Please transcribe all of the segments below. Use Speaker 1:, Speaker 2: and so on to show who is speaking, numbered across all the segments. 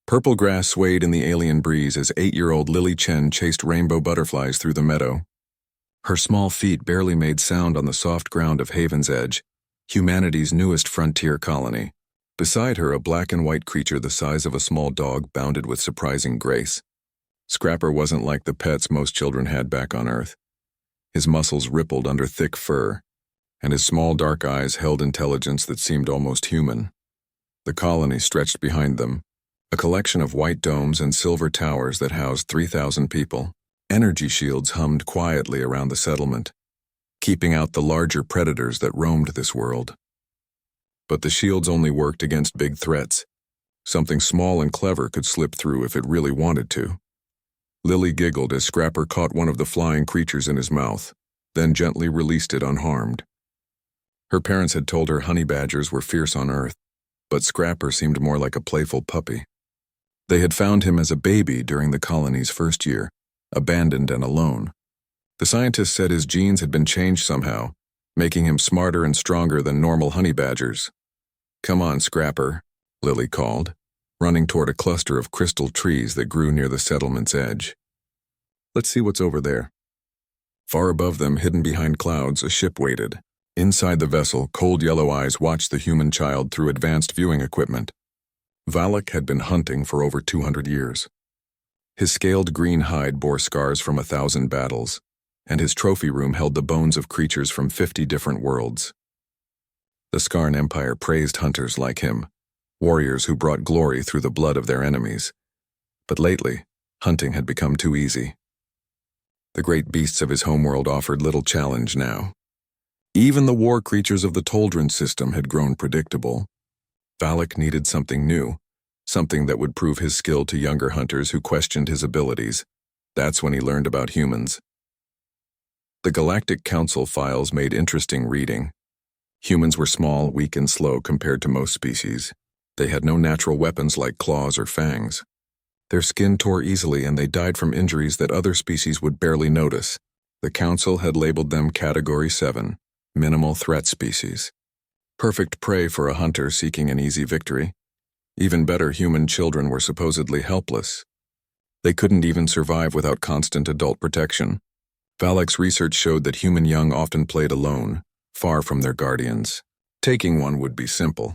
Speaker 1: Purple grass swayed in the alien breeze as 8-year-old Lily Chen chased rainbow butterflies through the meadow. Her small feet barely made sound on the soft ground of Haven's Edge, humanity's newest frontier colony. Beside her, a black and white creature the size of a small dog bounded with surprising grace. Scrapper wasn't like the pets most children had back on Earth. His muscles rippled under thick fur, and his small dark eyes held intelligence that seemed almost human. The colony stretched behind them, a collection of white domes and silver towers that housed 3,000 people. Energy shields hummed quietly around the settlement, keeping out the larger predators that roamed this world. But the shields only worked against big threats. Something small and clever could slip through if it really wanted to. Lily giggled as Scrapper caught one of the flying creatures in his mouth, then gently released it unharmed. Her parents had told her honey badgers were fierce on Earth, but Scrapper seemed more like a playful puppy. They had found him as a baby during the colony's first year, abandoned and alone. The scientists said his genes had been changed somehow, making him smarter and stronger than normal honey badgers. "Come on, Scrapper," Lily called, running toward a cluster of crystal trees that grew near the settlement's edge. "Let's see what's over there." Far above them, hidden behind clouds, a ship waited. Inside the vessel, cold yellow eyes watched the human child through advanced viewing equipment. Valak had been hunting for over 200 years. His scaled green hide bore scars from 1,000 battles, and his trophy room held the bones of creatures from 50 different worlds. The Skarn Empire praised hunters like him, warriors who brought glory through the blood of their enemies. But lately, hunting had become too easy. The great beasts of his homeworld offered little challenge now. Even the war creatures of the Toldron system had grown predictable. Valak needed something new, something that would prove his skill to younger hunters who questioned his abilities. That's when he learned about humans. The Galactic Council files made interesting reading. Humans were small, weak, and slow compared to most species. They had no natural weapons like claws or fangs. Their skin tore easily and they died from injuries that other species would barely notice. The Council had labeled them Category 7, minimal threat species. Perfect prey for a hunter seeking an easy victory. Even better, human children were supposedly helpless. They couldn't even survive without constant adult protection. Valak's research showed that human young often played alone, far from their guardians. Taking one would be simple.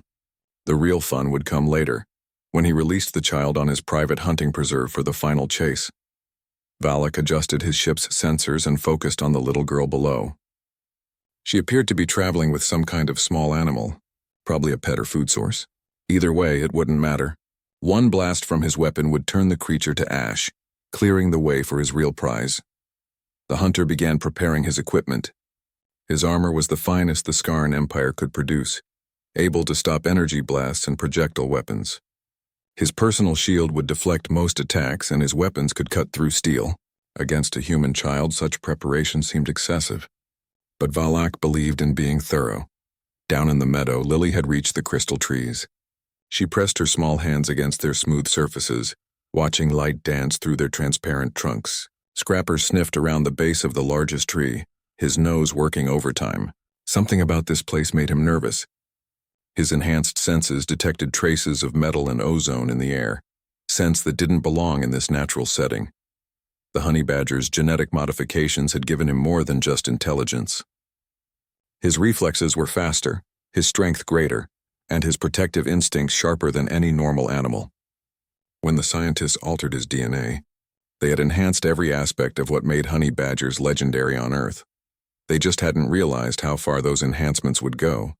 Speaker 1: The real fun would come later, when he released the child on his private hunting preserve for the final chase. Valak adjusted his ship's sensors and focused on the little girl below. She appeared to be traveling with some kind of small animal, probably a pet or food source. Either way, it wouldn't matter. One blast from his weapon would turn the creature to ash, clearing the way for his real prize. The hunter began preparing his equipment. His armor was the finest the Skarn Empire could produce, able to stop energy blasts and projectile weapons. His personal shield would deflect most attacks and his weapons could cut through steel. Against a human child, such preparation seemed excessive. But Valak believed in being thorough. Down in the meadow, Lily had reached the crystal trees. She pressed her small hands against their smooth surfaces, watching light dance through their transparent trunks. Scrapper sniffed around the base of the largest tree, his nose working overtime. Something about this place made him nervous. His enhanced senses detected traces of metal and ozone in the air, scents that didn't belong in this natural setting. The honey badger's genetic modifications had given him more than just intelligence. His reflexes were faster, his strength greater, and his protective instincts sharper than any normal animal. When the scientists altered his DNA, they had enhanced every aspect of what made honey badgers legendary on Earth. They just hadn't realized how far those enhancements would go.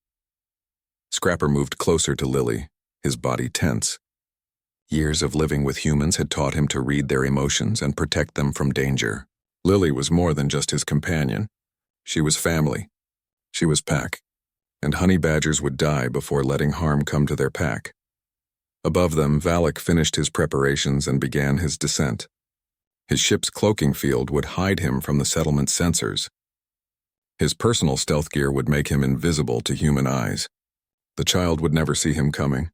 Speaker 1: Scrapper moved closer to Lily, his body tense. Years of living with humans had taught him to read their emotions and protect them from danger. Lily was more than just his companion. She was family. She was pack. And honey badgers would die before letting harm come to their pack. Above them, Valak finished his preparations and began his descent. His ship's cloaking field would hide him from the settlement's sensors. His personal stealth gear would make him invisible to human eyes. The child would never see him coming.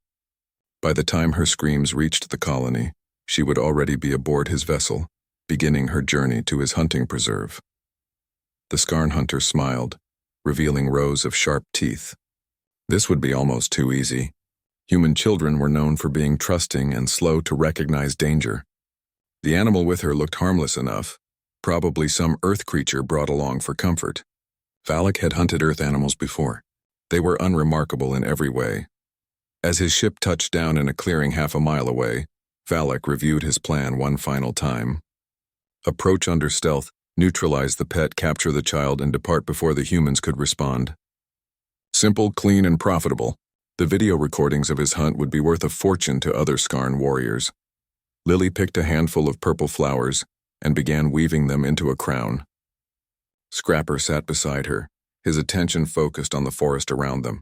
Speaker 1: By the time her screams reached the colony, she would already be aboard his vessel, beginning her journey to his hunting preserve. The Skarn hunter smiled, revealing rows of sharp teeth. This would be almost too easy. Human children were known for being trusting and slow to recognize danger. The animal with her looked harmless enough, probably some Earth creature brought along for comfort. Valak had hunted Earth animals before. They were unremarkable in every way. As his ship touched down in a clearing half a mile away, Valak reviewed his plan one final time. Approach under stealth, neutralize the pet, capture the child, and depart before the humans could respond. Simple, clean, and profitable. The video recordings of his hunt would be worth a fortune to other Skarn warriors. Lily picked a handful of purple flowers and began weaving them into a crown. Scrapper sat beside her, his attention focused on the forest around them.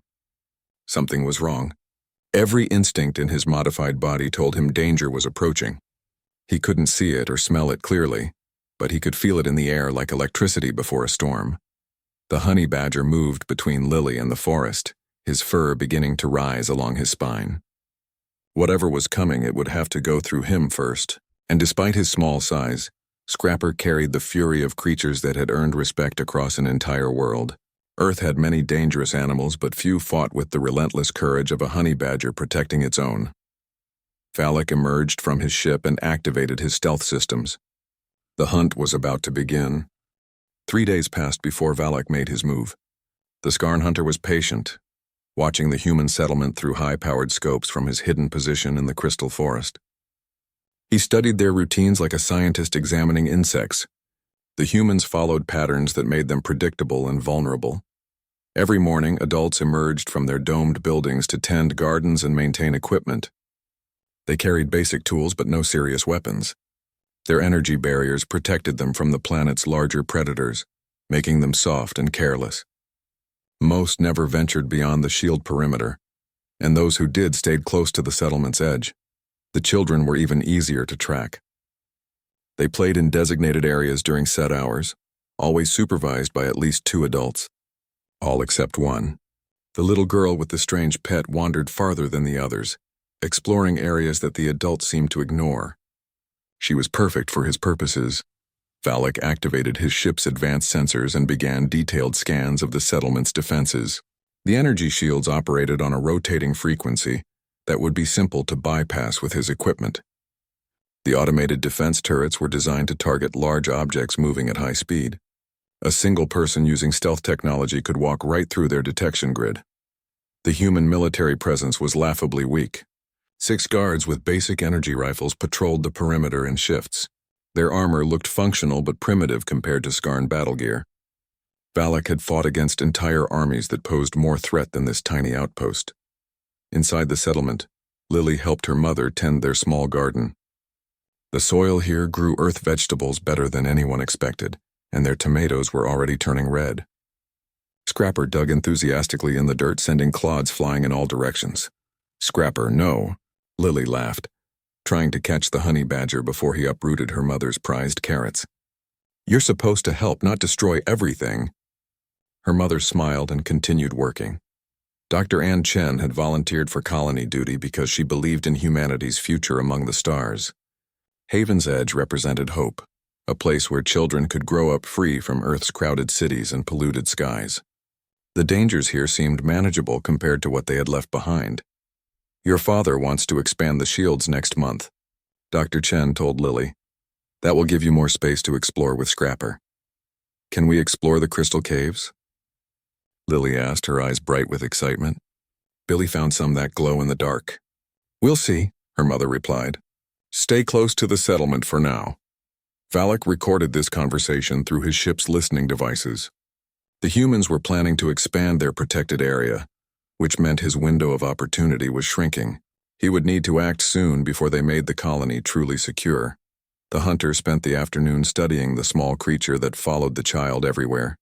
Speaker 1: Something was wrong. Every instinct in his modified body told him danger was approaching. He couldn't see it or smell it clearly, but he could feel it in the air like electricity before a storm. The honey badger moved between Lily and the forest, his fur beginning to rise along his spine. Whatever was coming, it would have to go through him first, and despite his small size, Scrapper carried the fury of creatures that had earned respect across an entire world. Earth had many dangerous animals, but few fought with the relentless courage of a honey badger protecting its own. Valak emerged from his ship and activated his stealth systems. The hunt was about to begin. 3 days passed before Valak made his move. The Skarn hunter was patient, watching the human settlement through high-powered scopes from his hidden position in the crystal forest. He studied their routines like a scientist examining insects. The humans followed patterns that made them predictable and vulnerable. Every morning, adults emerged from their domed buildings to tend gardens and maintain equipment. They carried basic tools but no serious weapons. Their energy barriers protected them from the planet's larger predators, making them soft and careless. Most never ventured beyond the shield perimeter, and those who did stayed close to the settlement's edge. The children were even easier to track. They played in designated areas during set hours, always supervised by at least 2 adults. All except one. The little girl with the strange pet wandered farther than the others, exploring areas that the adults seemed to ignore. She was perfect for his purposes. Valak activated his ship's advanced sensors and began detailed scans of the settlement's defenses. The energy shields operated on a rotating frequency that would be simple to bypass with his equipment. The automated defense turrets were designed to target large objects moving at high speed. A single person using stealth technology could walk right through their detection grid. The human military presence was laughably weak. 6 guards with basic energy rifles patrolled the perimeter in shifts. Their armor looked functional but primitive compared to Skarn battle gear. Valak had fought against entire armies that posed more threat than this tiny outpost. Inside the settlement, Lily helped her mother tend their small garden. The soil here grew earth vegetables better than anyone expected, and their tomatoes were already turning red. Scrapper dug enthusiastically in the dirt, sending clods flying in all directions. Scrapper, no, Lily laughed, trying to catch the honey badger before he uprooted her mother's prized carrots. You're supposed to help, not destroy everything. Her mother smiled and continued working. Dr. Ann Chen had volunteered for colony duty because she believed in humanity's future among the stars. Haven's Edge represented hope, a place where children could grow up free from Earth's crowded cities and polluted skies. The dangers here seemed manageable compared to what they had left behind. Your father wants to expand the shields next month, Dr. Chen told Lily. That will give you more space to explore with Scrapper. Can we explore the crystal caves? Lily asked, her eyes bright with excitement. Billy found some that glow in the dark. We'll see, her mother replied. Stay close to the settlement for now. Valak recorded this conversation through his ship's listening devices. The humans were planning to expand their protected area, which meant his window of opportunity was shrinking. He would need to act soon before they made the colony truly secure. The hunter spent the afternoon studying the small creature that followed the child everywhere.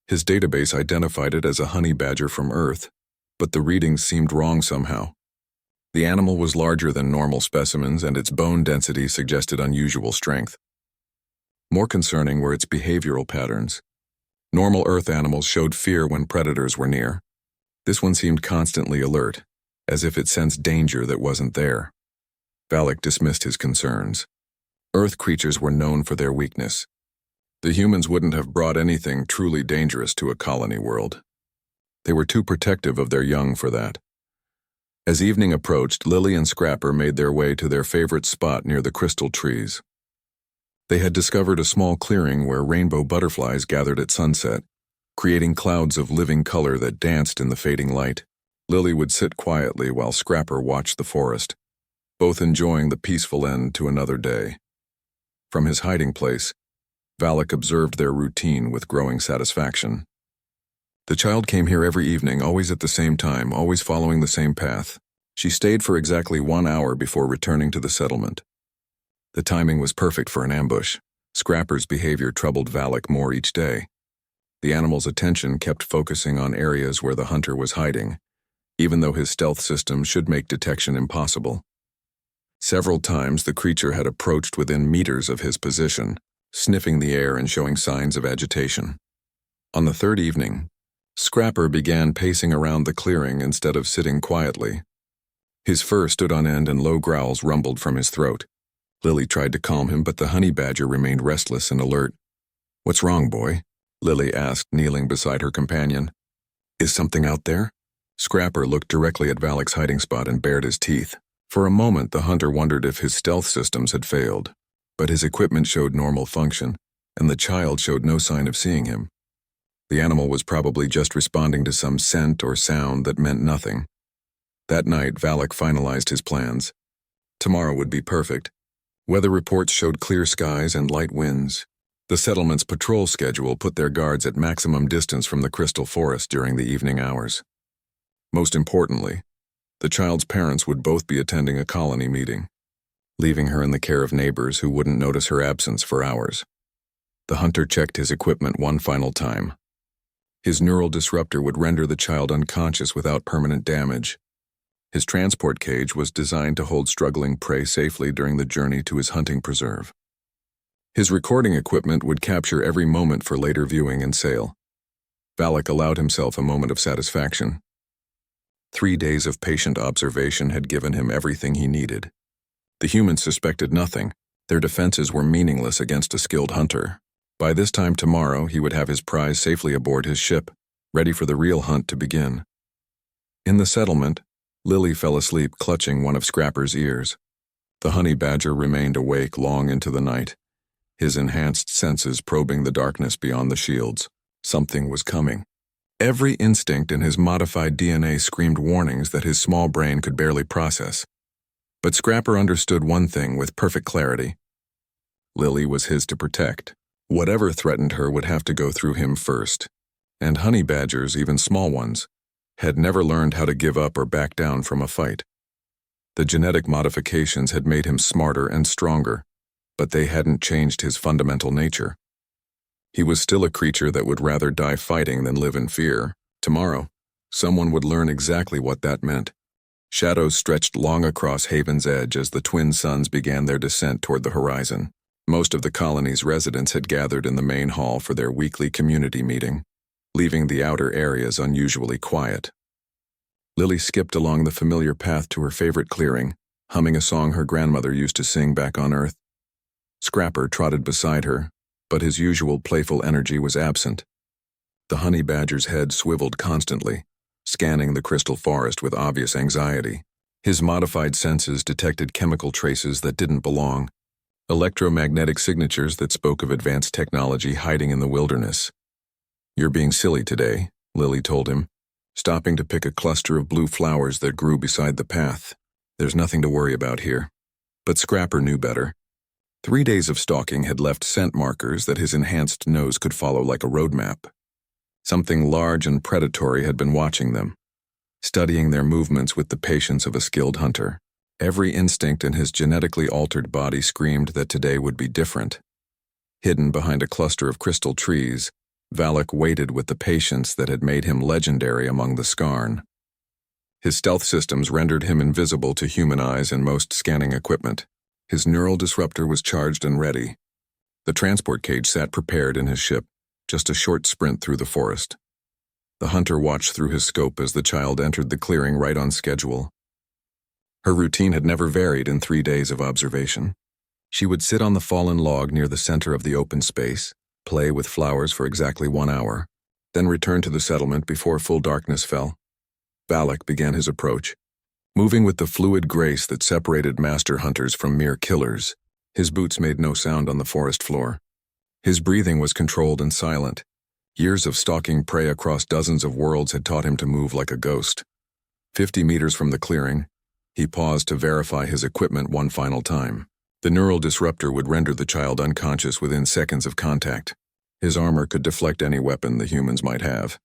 Speaker 1: His database identified it as a honey badger from Earth, but the readings seemed wrong somehow. The animal was larger than normal specimens, and its bone density suggested unusual strength. More concerning were its behavioral patterns. Normal Earth animals showed fear when predators were near. This one seemed constantly alert, as if it sensed danger that wasn't there. Valak dismissed his concerns. Earth creatures were known for their weakness. The humans wouldn't have brought anything truly dangerous to a colony world. They were too protective of their young for that. As evening approached, Lily and Scrapper made their way to their favorite spot near the crystal trees. They had discovered a small clearing where rainbow butterflies gathered at sunset, creating clouds of living color that danced in the fading light. Lily would sit quietly while Scrapper watched the forest, both enjoying the peaceful end to another day. From his hiding place, Valak observed their routine with growing satisfaction. The child came here every evening, always at the same time, always following the same path. She stayed for exactly 1 hour before returning to the settlement. The timing was perfect for an ambush. Scrapper's behavior troubled Valak more each day. The animal's attention kept focusing on areas where the hunter was hiding, even though his stealth system should make detection impossible. Several times the creature had approached within meters of his position, sniffing the air and showing signs of agitation. On the third evening, Scrapper began pacing around the clearing instead of sitting quietly. His fur stood on end and low growls rumbled from his throat. Lily tried to calm him, but the honey badger remained restless and alert. "What's wrong, boy?" Lily asked, kneeling beside her companion. "Is something out there?" Scrapper looked directly at Valak's hiding spot and bared his teeth. For a moment, the hunter wondered if his stealth systems had failed, but his equipment showed normal function, and the child showed no sign of seeing him. The animal was probably just responding to some scent or sound that meant nothing. That night, Valak finalized his plans. Tomorrow would be perfect. Weather reports showed clear skies and light winds. The settlement's patrol schedule put their guards at maximum distance from the crystal forest during the evening hours. Most importantly, the child's parents would both be attending a colony meeting, leaving her in the care of neighbors who wouldn't notice her absence for hours. The hunter checked his equipment one final time. His neural disruptor would render the child unconscious without permanent damage. His transport cage was designed to hold struggling prey safely during the journey to his hunting preserve. His recording equipment would capture every moment for later viewing and sale. Valak allowed himself a moment of satisfaction. 3 days of patient observation had given him everything he needed. The humans suspected nothing. Their defenses were meaningless against a skilled hunter. By this time tomorrow, he would have his prize safely aboard his ship, ready for the real hunt to begin. In the settlement, Lily fell asleep clutching one of Scrapper's ears. The honey badger remained awake long into the night, his enhanced senses probing the darkness beyond the shields. Something was coming. Every instinct in his modified DNA screamed warnings that his small brain could barely process. But Scrapper understood one thing with perfect clarity. Lily was his to protect. Whatever threatened her would have to go through him first. And honey badgers, even small ones, had never learned how to give up or back down from a fight. The genetic modifications had made him smarter and stronger, but they hadn't changed his fundamental nature. He was still a creature that would rather die fighting than live in fear. Tomorrow, someone would learn exactly what that meant. Shadows stretched long across Haven's edge as the twin suns began their descent toward the horizon. Most of the colony's residents had gathered in the main hall for their weekly community meeting, leaving the outer areas unusually quiet. Lily skipped along the familiar path to her favorite clearing, humming a song her grandmother used to sing back on Earth. Scrapper trotted beside her, but his usual playful energy was absent. The honey badger's head swiveled constantly, scanning the crystal forest with obvious anxiety. His modified senses detected chemical traces that didn't belong, electromagnetic signatures that spoke of advanced technology hiding in the wilderness. "You're being silly today," Lily told him, stopping to pick a cluster of blue flowers that grew beside the path. "There's nothing to worry about here." But Scrapper knew better. 3 days of stalking had left scent markers that his enhanced nose could follow like a road map. Something large and predatory had been watching them, studying their movements with the patience of a skilled hunter. Every instinct in his genetically altered body screamed that today would be different. Hidden behind a cluster of crystal trees, Valak waited with the patience that had made him legendary among the Skarn. His stealth systems rendered him invisible to human eyes and most scanning equipment. His neural disruptor was charged and ready. The transport cage sat prepared in his ship, just a short sprint through the forest. The hunter watched through his scope as the child entered the clearing right on schedule. Her routine had never varied in 3 days of observation. She would sit on the fallen log near the center of the open space, play with flowers for exactly 1 hour, then return to the settlement before full darkness fell. Valak began his approach. moving with the fluid grace that separated master hunters from mere killers. His boots made no sound on the forest floor. His breathing was controlled and silent. Years of stalking prey across dozens of worlds had taught him to move like a ghost. 50 meters from the clearing, he paused to verify his equipment one final time. The neural disruptor would render the child unconscious within seconds of contact. His armor could deflect any weapon the humans might have.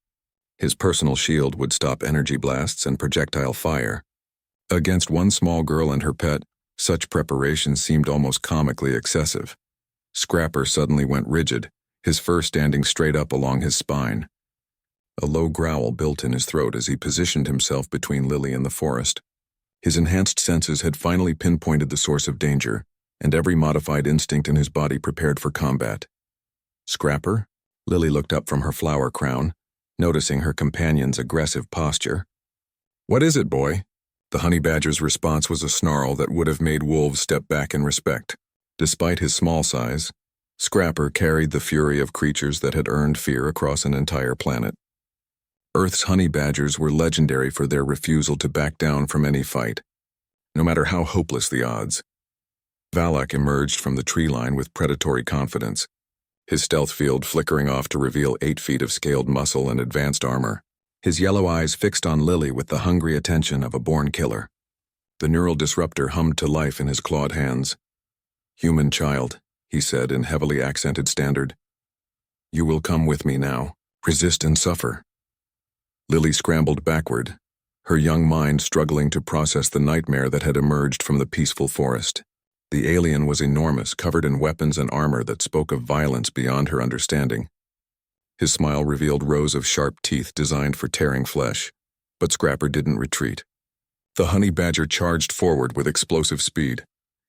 Speaker 1: His personal shield would stop energy blasts and projectile fire. Against one small girl and her pet, such preparation seemed almost comically excessive. Scrapper suddenly went rigid, his fur standing straight up along his spine. A low growl built in his throat as he positioned himself between Lily and the forest. His enhanced senses had finally pinpointed the source of danger, and every modified instinct in his body prepared for combat. Scrapper? Lily looked up from her flower crown, noticing her companion's aggressive posture. "What is it, boy?" The honey badger's response was a snarl that would have made wolves step back in respect. Despite his small size, Scrapper carried the fury of creatures that had earned fear across an entire planet. Earth's honey badgers were legendary for their refusal to back down from any fight, no matter how hopeless the odds. Valak emerged from the tree line with predatory confidence, his stealth field flickering off to reveal 8 feet of scaled muscle and advanced armor, his yellow eyes fixed on Lily with the hungry attention of a born killer. The neural disruptor hummed to life in his clawed hands. "Human child," he said in heavily accented standard. "You will come with me now. Resist and suffer." Lily scrambled backward, her young mind struggling to process the nightmare that had emerged from the peaceful forest. The alien was enormous, covered in weapons and armor that spoke of violence beyond her understanding. His smile revealed rows of sharp teeth designed for tearing flesh, but Scrapper didn't retreat. The honey badger charged forward with explosive speed,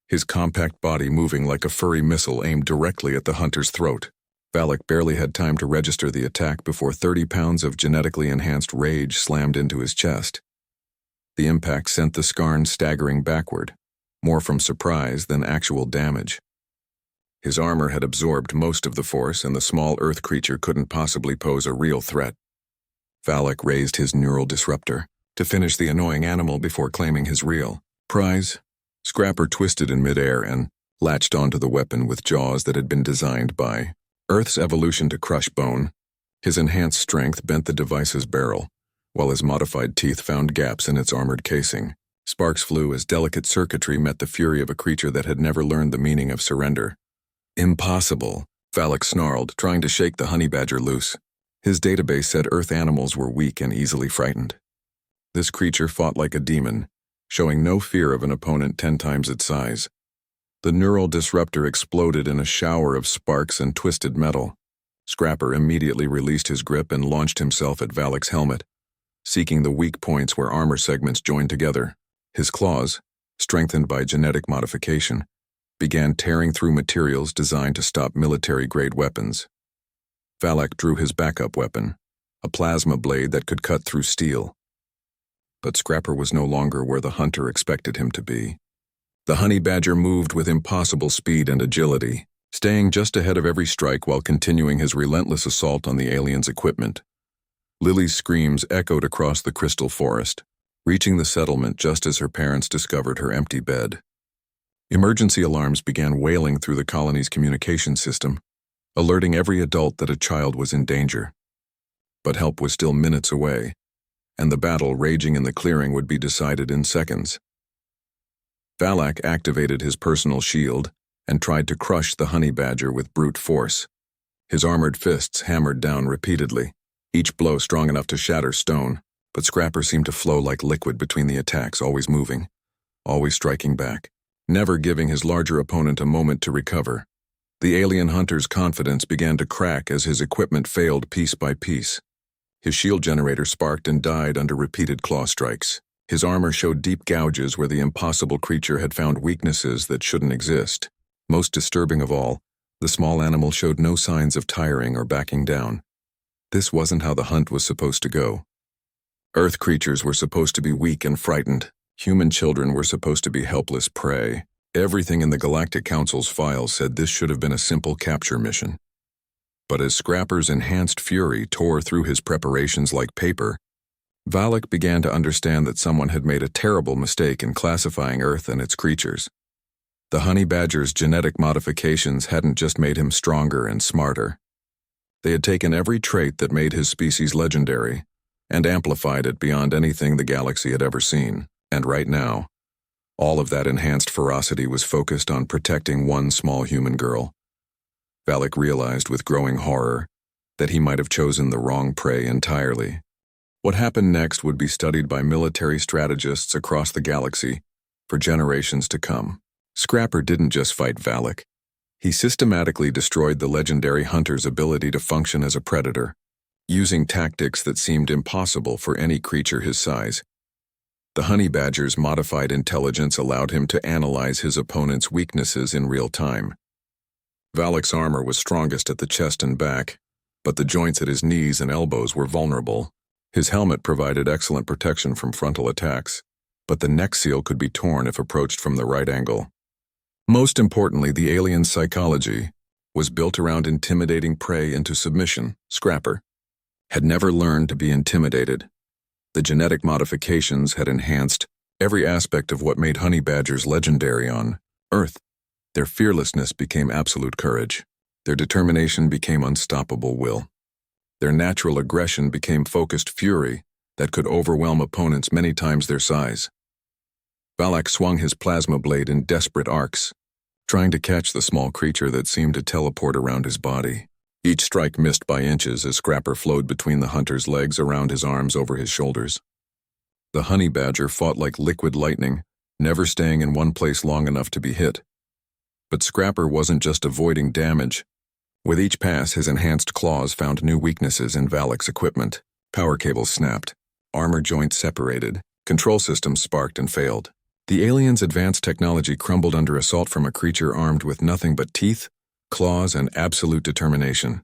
Speaker 1: his compact body moving like a furry missile aimed directly at the hunter's throat. Valak barely had time to register the attack before 30 pounds of genetically enhanced rage slammed into his chest. The impact sent the Skarn staggering backward, more from surprise than actual damage. His armor had absorbed most of the force, and the small earth creature couldn't possibly pose a real threat. Valak raised his neural disruptor to finish the annoying animal before claiming his real prize. Scrapper twisted in midair and latched onto the weapon with jaws that had been designed by Earth's evolution to crush bone. His enhanced strength bent the device's barrel, while his modified teeth found gaps in its armored casing. Sparks flew as delicate circuitry met the fury of a creature that had never learned the meaning of surrender. "Impossible," Valak snarled, trying to shake the honey badger loose. His database said Earth animals were weak and easily frightened. This creature fought like a demon, showing no fear of an opponent 10 times its size. The neural disruptor exploded in a shower of sparks and twisted metal. Scrapper immediately released his grip and launched himself at Valak's helmet, seeking the weak points where armor segments joined together. His claws, strengthened by genetic modification, began tearing through materials designed to stop military-grade weapons. Valak drew his backup weapon, a plasma blade that could cut through steel. But Scrapper was no longer where the hunter expected him to be. The honey badger moved with impossible speed and agility, staying just ahead of every strike while continuing his relentless assault on the alien's equipment. Lily's screams echoed across the crystal forest, reaching the settlement just as her parents discovered her empty bed. Emergency alarms began wailing through the colony's communication system, alerting every adult that a child was in danger. But help was still minutes away, and the battle raging in the clearing would be decided in seconds. Valak activated his personal shield and tried to crush the honey badger with brute force. His armored fists hammered down repeatedly, each blow strong enough to shatter stone, but Scrapper seemed to flow like liquid between the attacks, always moving, always striking back, never giving his larger opponent a moment to recover. The alien hunter's confidence began to crack as his equipment failed piece by piece. His shield generator sparked and died under repeated claw strikes. His armor showed deep gouges where the impossible creature had found weaknesses that shouldn't exist. Most disturbing of all, the small animal showed no signs of tiring or backing down. This wasn't how the hunt was supposed to go. Earth creatures were supposed to be weak and frightened. Human children were supposed to be helpless prey. Everything in the Galactic Council's files said this should have been a simple capture mission. But as Scrapper's enhanced fury tore through his preparations like paper, Valak began to understand that someone had made a terrible mistake in classifying Earth and its creatures. The honey badger's genetic modifications hadn't just made him stronger and smarter. They had taken every trait that made his species legendary and amplified it beyond anything the galaxy had ever seen. And right now, all of that enhanced ferocity was focused on protecting one small human girl. Valak realized with growing horror that he might have chosen the wrong prey entirely. What happened next would be studied by military strategists across the galaxy for generations to come. Scrapper didn't just fight Valak. He systematically destroyed the legendary hunter's ability to function as a predator, using tactics that seemed impossible for any creature his size. The honey badger's modified intelligence allowed him to analyze his opponent's weaknesses in real time. Valak's armor was strongest at the chest and back, but the joints at his knees and elbows were vulnerable. His helmet provided excellent protection from frontal attacks, but the neck seal could be torn if approached from the right angle. Most importantly, the alien's psychology was built around intimidating prey into submission. Scrapper had never learned to be intimidated. The genetic modifications had enhanced every aspect of what made honey badgers legendary on Earth. Their fearlessness became absolute courage. Their determination became unstoppable will. Their natural aggression became focused fury that could overwhelm opponents many times their size. Valak swung his plasma blade in desperate arcs, trying to catch the small creature that seemed to teleport around his body. Each strike missed by inches as Scrapper flowed between the hunter's legs, around his arms, over his shoulders. The honey badger fought like liquid lightning, never staying in one place long enough to be hit. But Scrapper wasn't just avoiding damage. With each pass, his enhanced claws found new weaknesses in Valak's equipment. Power cables snapped, armor joints separated, control systems sparked and failed. The alien's advanced technology crumbled under assault from a creature armed with nothing but teeth, claws, and absolute determination.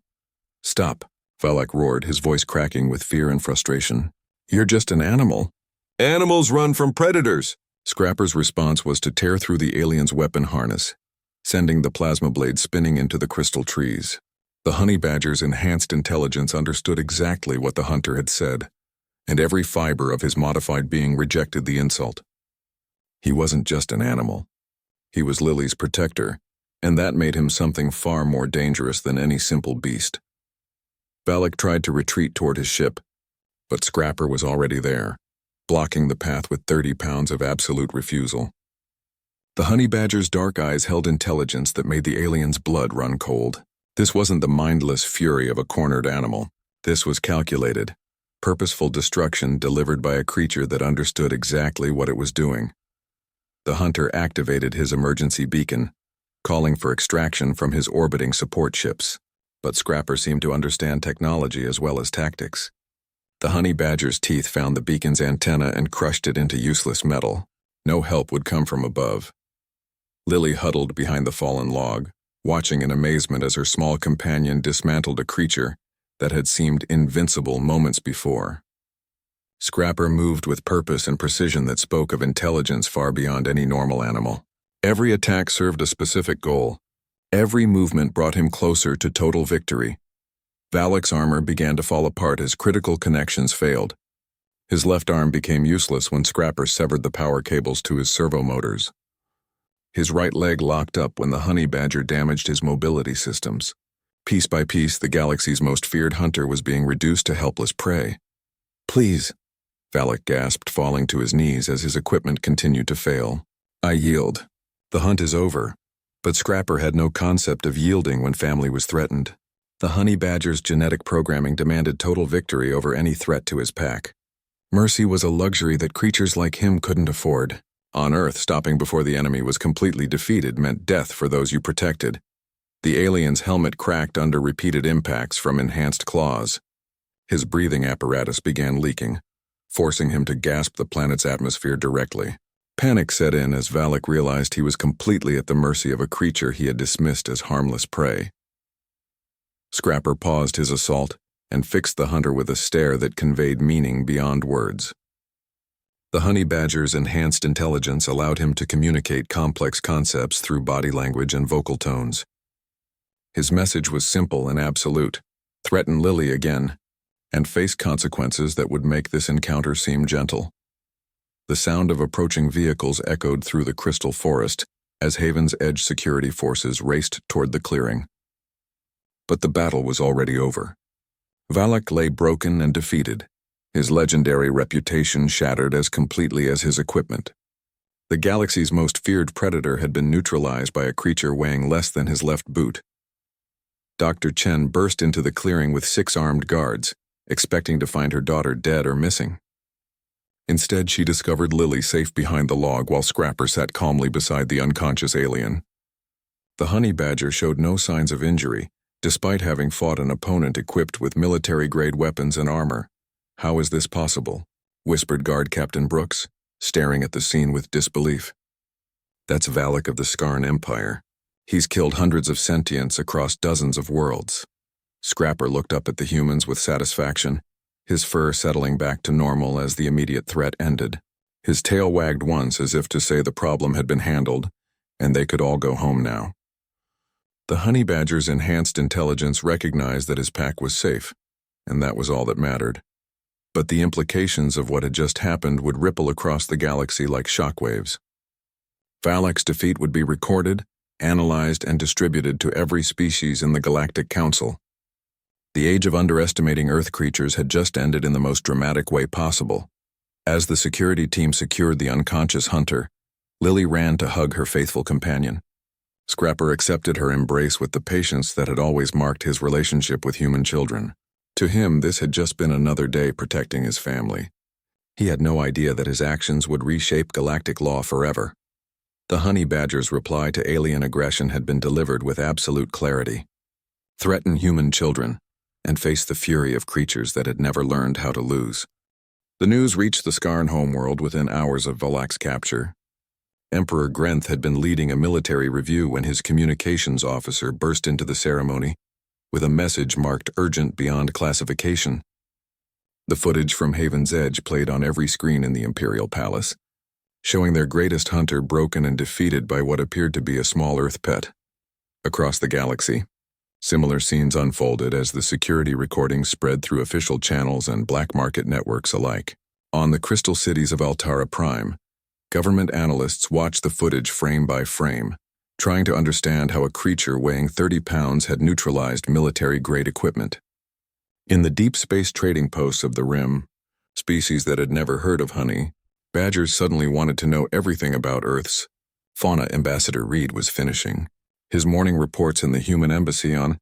Speaker 1: "Stop," Valak roared, his voice cracking with fear and frustration. "You're just an animal." "Animals run from predators!" Scrapper's response was to tear through the alien's weapon harness, sending the plasma blade spinning into the crystal trees. The honey badger's enhanced intelligence understood exactly what the hunter had said, and every fiber of his modified being rejected the insult. He wasn't just an animal. He was Lily's protector, and that made him something far more dangerous than any simple beast. Valak tried to retreat toward his ship, but Scrapper was already there, blocking the path with 30 pounds of absolute refusal. The honey badger's dark eyes held intelligence that made the alien's blood run cold. This wasn't the mindless fury of a cornered animal. This was calculated, purposeful destruction delivered by a creature that understood exactly what it was doing. The hunter activated his emergency beacon, calling for extraction from his orbiting support ships, but Scrapper seemed to understand technology as well as tactics. The honey badger's teeth found the beacon's antenna and crushed it into useless metal. No help would come from above. Lily huddled behind the fallen log, watching in amazement as her small companion dismantled a creature that had seemed invincible moments before. Scrapper moved with purpose and precision that spoke of intelligence far beyond any normal animal. Every attack served a specific goal. Every movement brought him closer to total victory. Valak's armor began to fall apart as critical connections failed. His left arm became useless when Scrapper severed the power cables to his servo motors. His right leg locked up when the honey badger damaged his mobility systems. Piece by piece, the galaxy's most feared hunter was being reduced to helpless prey. "Please," Valak gasped, falling to his knees as his equipment continued to fail. "I yield. The hunt is over." But Scrapper had no concept of yielding when family was threatened. The honey badger's genetic programming demanded total victory over any threat to his pack. Mercy was a luxury that creatures like him couldn't afford. On Earth, stopping before the enemy was completely defeated meant death for those you protected. The alien's helmet cracked under repeated impacts from enhanced claws. His breathing apparatus began leaking, forcing him to gasp the planet's atmosphere directly. Panic set in as Valak realized he was completely at the mercy of a creature he had dismissed as harmless prey. Scrapper paused his assault and fixed the hunter with a stare that conveyed meaning beyond words. The honey badger's enhanced intelligence allowed him to communicate complex concepts through body language and vocal tones. His message was simple and absolute: threaten Lily again, and face consequences that would make this encounter seem gentle. The sound of approaching vehicles echoed through the crystal forest as Haven's Edge security forces raced toward the clearing. But the battle was already over. Valak lay broken and defeated, his legendary reputation shattered as completely as his equipment. The galaxy's most feared predator had been neutralized by a creature weighing less than his left boot. Dr. Chen burst into the clearing with 6 armed guards, expecting to find her daughter dead or missing. Instead, she discovered Lily safe behind the log while Scrapper sat calmly beside the unconscious alien. The honey badger showed no signs of injury, despite having fought an opponent equipped with military-grade weapons and armor. "How is this possible?" whispered Guard Captain Brooks, staring at the scene with disbelief. "That's Valak of the Skarn Empire. He's killed hundreds of sentients across dozens of worlds." Scrapper looked up at the humans with satisfaction, his fur settling back to normal as the immediate threat ended. His tail wagged once as if to say the problem had been handled, and they could all go home now. The honey badger's enhanced intelligence recognized that his pack was safe, and that was all that mattered. But the implications of what had just happened would ripple across the galaxy like shockwaves. Valak's defeat would be recorded, analyzed, and distributed to every species in the Galactic Council. The age of underestimating Earth creatures had just ended in the most dramatic way possible. As the security team secured the unconscious hunter, Lily ran to hug her faithful companion. Scrapper accepted her embrace with the patience that had always marked his relationship with human children. To him, this had just been another day protecting his family. He had no idea that his actions would reshape galactic law forever. The honey badger's reply to alien aggression had been delivered with absolute clarity. Threaten human children, and face the fury of creatures that had never learned how to lose. The news reached the Skarn homeworld within hours of Valak's capture. Emperor Grenth had been leading a military review when his communications officer burst into the ceremony with a message marked urgent beyond classification. The footage from Haven's Edge played on every screen in the Imperial Palace, showing their greatest hunter broken and defeated by what appeared to be a small Earth pet. Across the galaxy, similar scenes unfolded as the security recordings spread through official channels and black market networks alike. On the crystal cities of Altara Prime, government analysts watched the footage frame by frame, trying to understand how a creature weighing 30 pounds had neutralized military-grade equipment. In the deep space trading posts of the Rim, species that had never heard of honey, badgers suddenly wanted to know everything about Earth's fauna. Ambassador Reed was finishing his morning reports in the human embassy on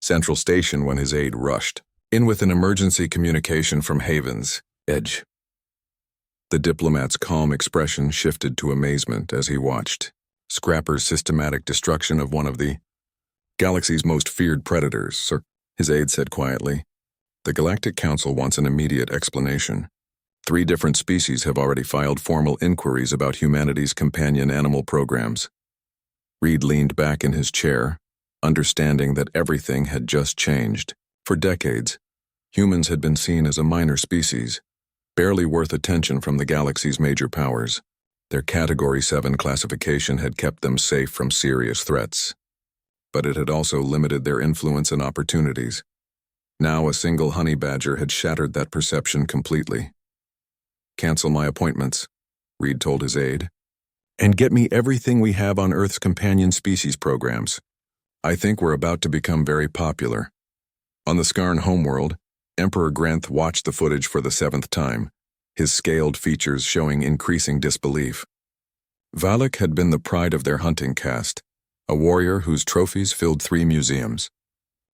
Speaker 1: Central Station when his aide rushed in with an emergency communication from Haven's Edge. The diplomat's calm expression shifted to amazement as he watched Scrapper's systematic destruction of one of the galaxy's most feared predators, sir, his aide said quietly. The Galactic Council wants an immediate explanation. 3 different species have already filed formal inquiries about humanity's companion animal programs. Reed leaned back in his chair, understanding that everything had just changed. For decades, humans had been seen as a minor species, barely worth attention from the galaxy's major powers. Their Category 7 classification had kept them safe from serious threats, but it had also limited their influence and opportunities. Now a single honey badger had shattered that perception completely. "Cancel my appointments," Reed told his aide, "and get me everything we have on Earth's companion species programs. I think we're about to become very popular." On the Skarn homeworld, Emperor Grenth watched the footage for the 7th time, his scaled features showing increasing disbelief. Valak had been the pride of their hunting caste, a warrior whose trophies filled 3 museums.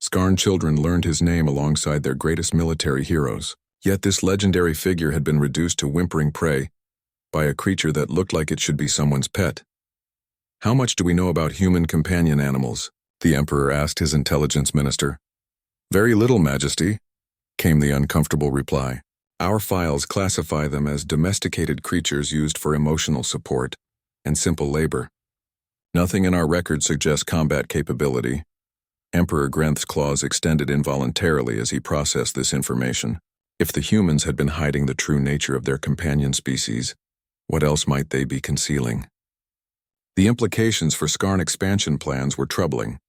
Speaker 1: Skarn children learned his name alongside their greatest military heroes, yet this legendary figure had been reduced to whimpering prey by a creature that looked like it should be someone's pet. "How much do we know about human companion animals?" the Emperor asked his intelligence minister. "Very little, Majesty," came the uncomfortable reply. "Our files classify them as domesticated creatures used for emotional support and simple labor. Nothing in our record suggests combat capability." Emperor Grenth's claws extended involuntarily as he processed this information. If the humans had been hiding the true nature of their companion species, what else might they be concealing? The implications for Skarn expansion plans were troubling.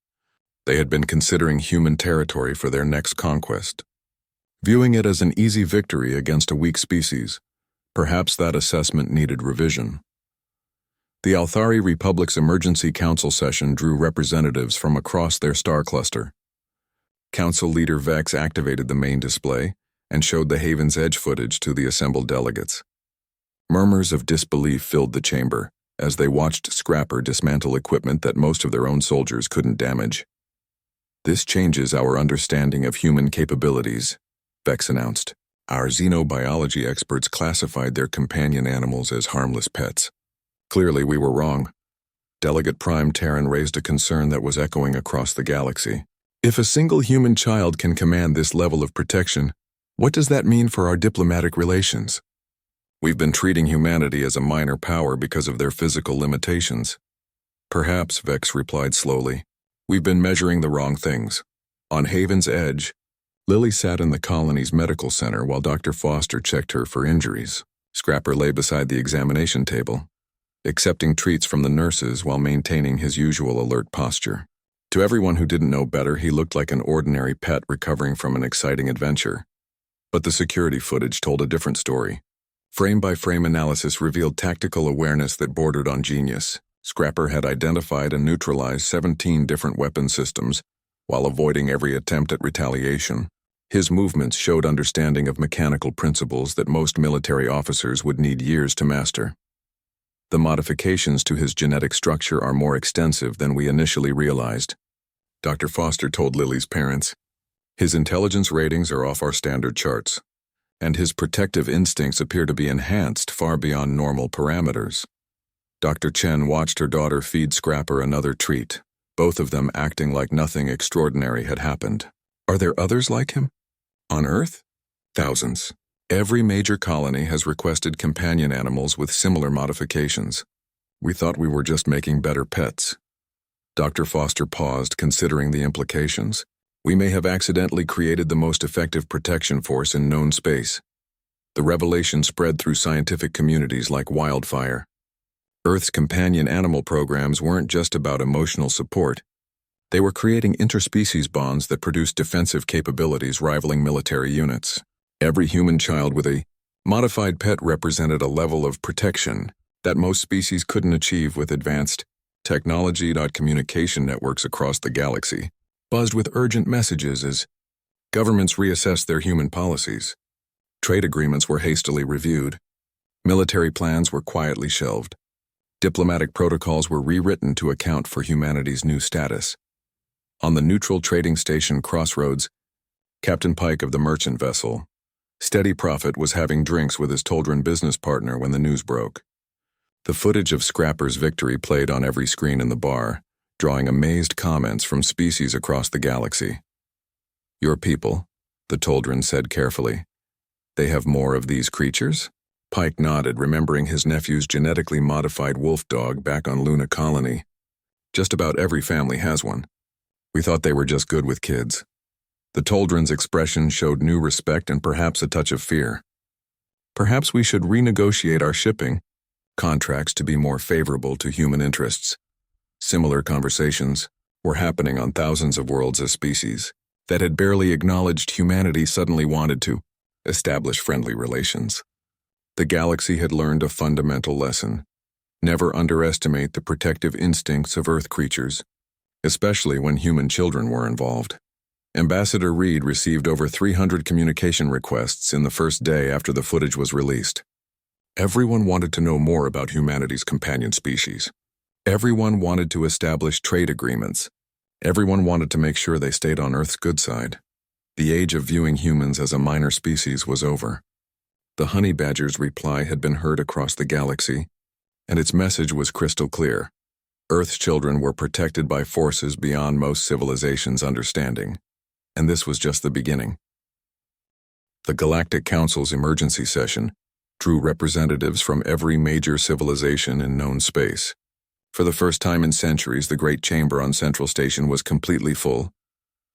Speaker 1: They had been considering human territory for their next conquest. viewing it as an easy victory against a weak species. Perhaps that assessment needed revision. The Althari Republic's Emergency Council session drew representatives from across their star cluster. Council leader Vex activated the main display and showed the Haven's Edge footage to the assembled delegates. Murmurs of disbelief filled the chamber as they watched Scrapper dismantle equipment that most of their own soldiers couldn't damage. "This changes our understanding of human capabilities," Vex announced. "Our xenobiology experts classified their companion animals as harmless pets. Clearly we were wrong." Delegate Prime Terran raised a concern that was echoing across the galaxy. "If a single human child can command this level of protection, what does that mean for our diplomatic relations? We've been treating humanity as a minor power because of their physical limitations." "Perhaps," Vex replied slowly. "We've been measuring the wrong things." On Haven's Edge, Lily sat in the colony's medical center while Dr. Foster checked her for injuries. Scrapper lay beside the examination table, accepting treats from the nurses while maintaining his usual alert posture. To everyone who didn't know better, he looked like an ordinary pet recovering from an exciting adventure. But the security footage told a different story. Frame-by-frame analysis revealed tactical awareness that bordered on genius. Scrapper had identified and neutralized 17 different weapon systems while avoiding every attempt at retaliation. His movements showed understanding of mechanical principles that most military officers would need years to master. The modifications to his genetic structure are more extensive than we initially realized, Dr. Foster told Lily's parents. His intelligence ratings are off our standard charts, and his protective instincts appear to be enhanced far beyond normal parameters. Dr. Chen watched her daughter feed Scrapper another treat, both of them acting like nothing extraordinary had happened. "Are there others like him? On Earth?" "Thousands. Every major colony has requested companion animals with similar modifications. We thought we were just making better pets." Dr. Foster paused, considering the implications. "We may have accidentally created the most effective protection force in known space." The revelation spread through scientific communities like wildfire. Earth's companion animal programs weren't just about emotional support. They were creating interspecies bonds that produced defensive capabilities rivaling military units. Every human child with a modified pet represented a level of protection that most species couldn't achieve with advanced technology. Communication networks across the galaxy buzzed with urgent messages as governments reassessed their human policies. Trade agreements were hastily reviewed. Military plans were quietly shelved. Diplomatic protocols were rewritten to account for humanity's new status. On the neutral trading station Crossroads, Captain Pike of the merchant vessel, Steady Prophet, was having drinks with his Toldran business partner when the news broke. The footage of Scrapper's victory played on every screen in the bar, drawing amazed comments from species across the galaxy. "Your people," the Toldran said carefully. "They have more of these creatures?" Pike nodded, remembering his nephew's genetically modified wolf dog back on Luna Colony. "Just about every family has one. We thought they were just good with kids." The Toldran's expression showed new respect and perhaps a touch of fear. "Perhaps we should renegotiate our shipping contracts to be more favorable to human interests." Similar conversations were happening on thousands of worlds as species that had barely acknowledged humanity suddenly wanted to establish friendly relations. The galaxy had learned a fundamental lesson. Never underestimate the protective instincts of Earth creatures, especially when human children were involved. Ambassador Reed received over 300 communication requests in the first day after the footage was released. Everyone wanted to know more about humanity's companion species. Everyone wanted to establish trade agreements. Everyone wanted to make sure they stayed on Earth's good side. The age of viewing humans as a minor species was over. The honey badger's reply had been heard across the galaxy, and its message was crystal clear. Earth's children were protected by forces beyond most civilizations' understanding, and this was just the beginning. The Galactic Council's emergency session drew representatives from every major civilization in known space. For the first time in centuries, the Great Chamber on Central Station was completely full,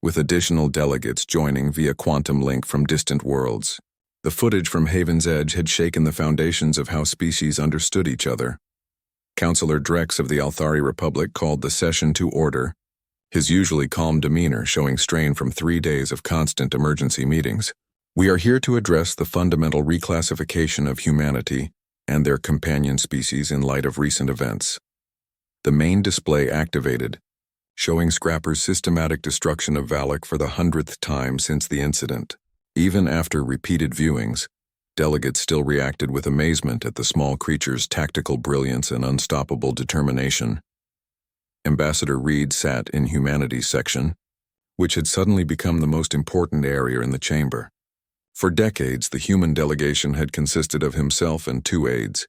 Speaker 1: with additional delegates joining via quantum link from distant worlds. The footage from Haven's Edge had shaken the foundations of how species understood each other. Councillor Drex of the Althari Republic called the session to order, his usually calm demeanor showing strain from 3 days of constant emergency meetings. We are here to address the fundamental reclassification of humanity and their companion species in light of recent events. The main display activated, showing Scrapper's systematic destruction of Valak for the 100th time since the incident. Even after repeated viewings, delegates still reacted with amazement at the small creature's tactical brilliance and unstoppable determination. Ambassador Reed sat in Humanities section, which had suddenly become the most important area in the chamber. For decades, the human delegation had consisted of himself and 2 aides,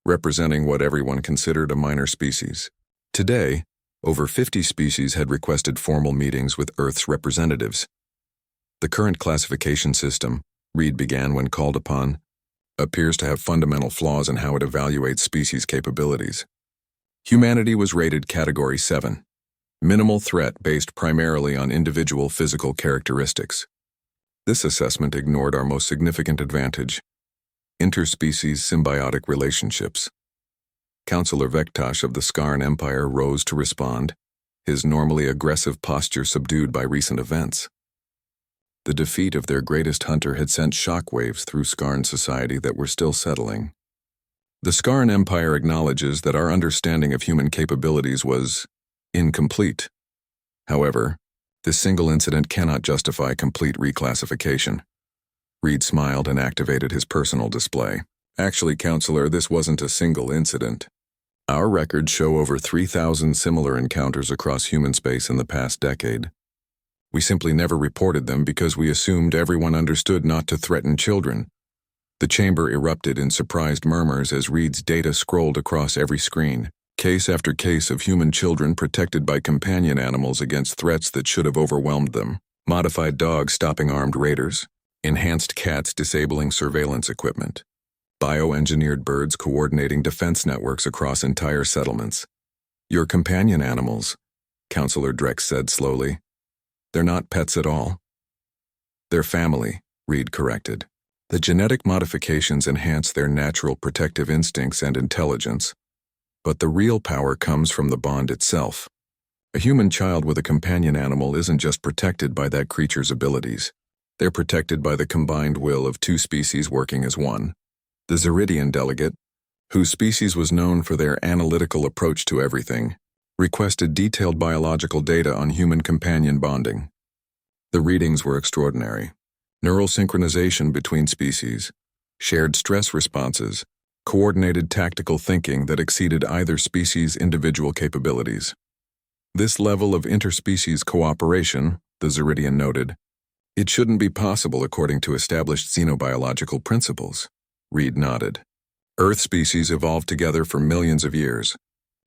Speaker 1: representing what everyone considered a minor species. Today, over 50 species had requested formal meetings with Earth's representatives. The current classification system, Reed began when called upon, appears to have fundamental flaws in how it evaluates species capabilities. Humanity was rated Category 7, minimal threat based primarily on individual physical characteristics. This assessment ignored our most significant advantage: interspecies symbiotic relationships. Councillor Vektosh of the Skarn Empire rose to respond, his normally aggressive posture subdued by recent events. The defeat of their greatest hunter had sent shockwaves through Skarn society that were still settling. The Skarn Empire acknowledges that our understanding of human capabilities was incomplete. However, this single incident cannot justify complete reclassification. Reed smiled and activated his personal display. Actually, Counselor, this wasn't a single incident. Our records show over 3,000 similar encounters across human space in the past decade. We simply never reported them because we assumed everyone understood not to threaten children. The chamber erupted in surprised murmurs as Reed's data scrolled across every screen. Case after case of human children protected by companion animals against threats that should have overwhelmed them. Modified dogs stopping armed raiders. Enhanced cats disabling surveillance equipment. Bioengineered birds coordinating defense networks across entire settlements. Your companion animals, Counselor Drex said slowly. They're not pets at all. They're family, Reed corrected. The genetic modifications enhance their natural protective instincts and intelligence. But the real power comes from the bond itself. A human child with a companion animal isn't just protected by that creature's abilities. They're protected by the combined will of 2 species working as one. The Zeridian delegate, whose species was known for their analytical approach to everything, requested detailed biological data on human companion bonding. The readings were extraordinary. Neural synchronization between species, shared stress responses, coordinated tactical thinking that exceeded either species' individual capabilities. This level of interspecies cooperation, the Zeridian noted, it shouldn't be possible according to established xenobiological principles. Reed nodded. Earth species evolved together for millions of years.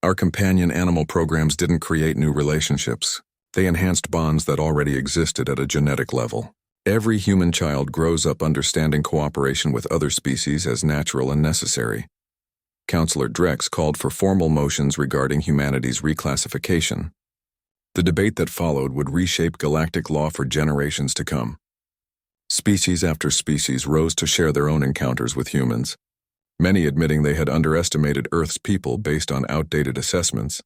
Speaker 1: Our companion animal programs didn't create new relationships. They enhanced bonds that already existed at a genetic level. Every human child grows up understanding cooperation with other species as natural and necessary. Counselor Drex called for formal motions regarding humanity's reclassification. The debate that followed would reshape galactic law for generations to come. Species after species rose to share their own encounters with humans, many admitting they had underestimated Earth's people based on outdated assessments.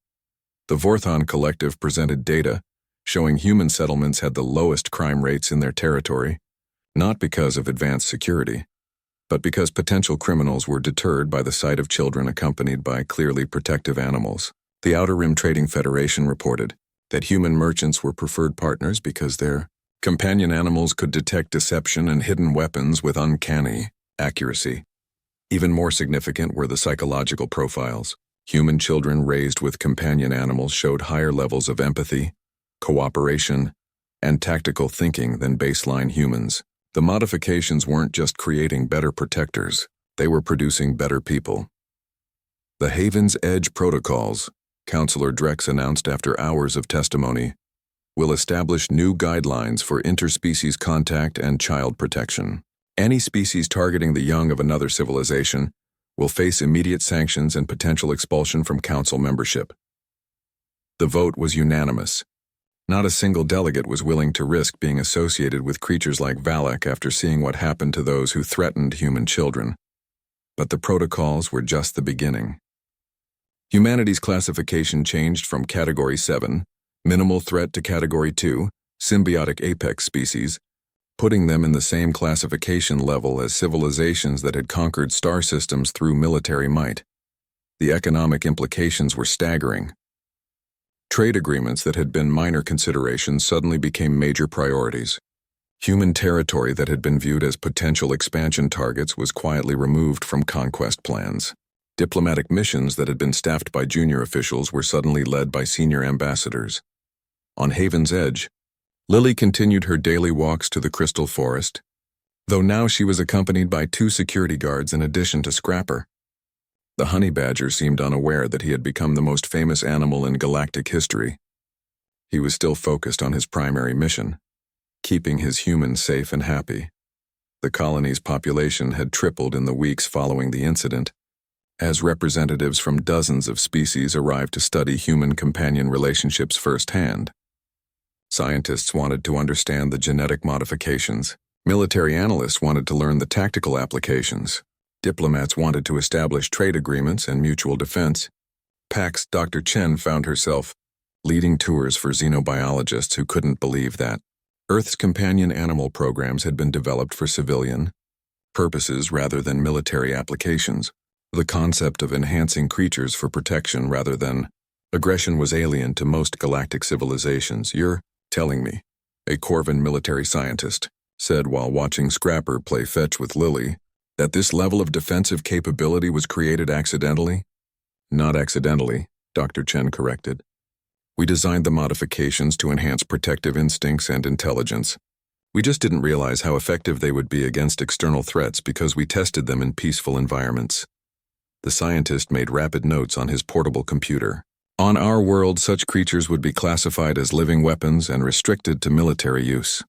Speaker 1: The Vorthon Collective presented data showing human settlements had the lowest crime rates in their territory, not because of advanced security, but because potential criminals were deterred by the sight of children accompanied by clearly protective animals. The Outer Rim Trading Federation reported that human merchants were preferred partners because their companion animals could detect deception and hidden weapons with uncanny accuracy. Even more significant were the psychological profiles. Human children raised with companion animals showed higher levels of empathy, cooperation, and tactical thinking than baseline humans. The modifications weren't just creating better protectors, they were producing better people. The Haven's Edge protocols, Counselor Drex announced after hours of testimony, will establish new guidelines for interspecies contact and child protection. Any species targeting the young of another civilization will face immediate sanctions and potential expulsion from council membership. The vote was unanimous. Not a single delegate was willing to risk being associated with creatures like Valak after seeing what happened to those who threatened human children. But the protocols were just the beginning. Humanity's classification changed from Category 7, minimal threat, to Category 2, symbiotic apex species, putting them in the same classification level as civilizations that had conquered star systems through military might. The economic implications were staggering. Trade agreements that had been minor considerations suddenly became major priorities. Human territory that had been viewed as potential expansion targets was quietly removed from conquest plans. Diplomatic missions that had been staffed by junior officials were suddenly led by senior ambassadors. On Haven's Edge, Lily continued her daily walks to the Crystal Forest, though now she was accompanied by 2 security guards in addition to Scrapper. The honey badger seemed unaware that he had become the most famous animal in galactic history. He was still focused on his primary mission, keeping his humans safe and happy. The colony's population had tripled in the weeks following the incident, as representatives from dozens of species arrived to study human-companion relationships firsthand. Scientists wanted to understand the genetic modifications. Military analysts wanted to learn the tactical applications. Diplomats wanted to establish trade agreements and mutual defense. PAX Dr. Chen found herself leading tours for xenobiologists who couldn't believe that Earth's companion animal programs had been developed for civilian purposes rather than military applications. The concept of enhancing creatures for protection rather than aggression was alien to most galactic civilizations. "You're telling me," a Corvan military scientist said while watching Scrapper play fetch with Lily, "that this level of defensive capability was created accidentally?" "Not accidentally," Dr. Chen corrected. "We designed the modifications to enhance protective instincts and intelligence. We just didn't realize how effective they would be against external threats because we tested them in peaceful environments." The scientist made rapid notes on his portable computer. "On our world, such creatures would be classified as living weapons and restricted to military use."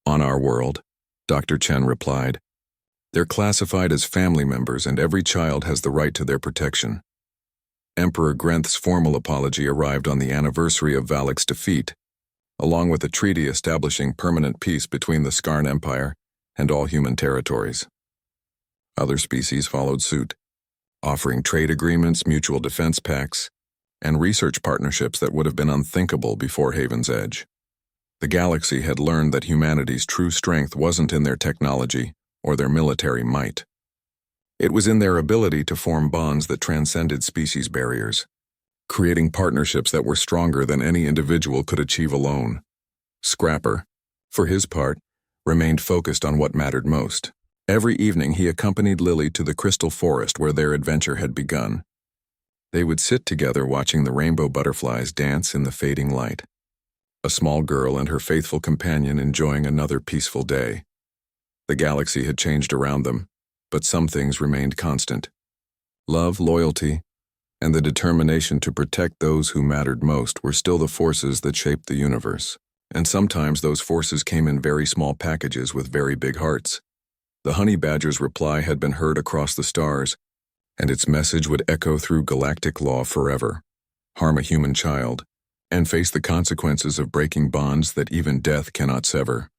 Speaker 1: "On our world," Dr. Chen replied. "They're classified as family members and every child has the right to their protection." Emperor Grenth's formal apology arrived on the anniversary of Valak's defeat, along with a treaty establishing permanent peace between the Skarn Empire and all human territories. Other species followed suit, offering trade agreements, mutual defense pacts, and research partnerships that would have been unthinkable before Haven's Edge. The galaxy had learned that humanity's true strength wasn't in their technology or their military might. It was in their ability to form bonds that transcended species barriers, creating partnerships that were stronger than any individual could achieve alone. Scrapper, for his part, remained focused on what mattered most. Every evening he accompanied Lily to the Crystal Forest where their adventure had begun. They would sit together watching the rainbow butterflies dance in the fading light. A small girl and her faithful companion enjoying another peaceful day. The galaxy had changed around them, but some things remained constant. Love, loyalty, and the determination to protect those who mattered most were still the forces that shaped the universe. And sometimes those forces came in very small packages with very big hearts. The honey badger's reply had been heard across the stars, and its message would echo through galactic law forever. Harm a human child, and face the consequences of breaking bonds that even death cannot sever.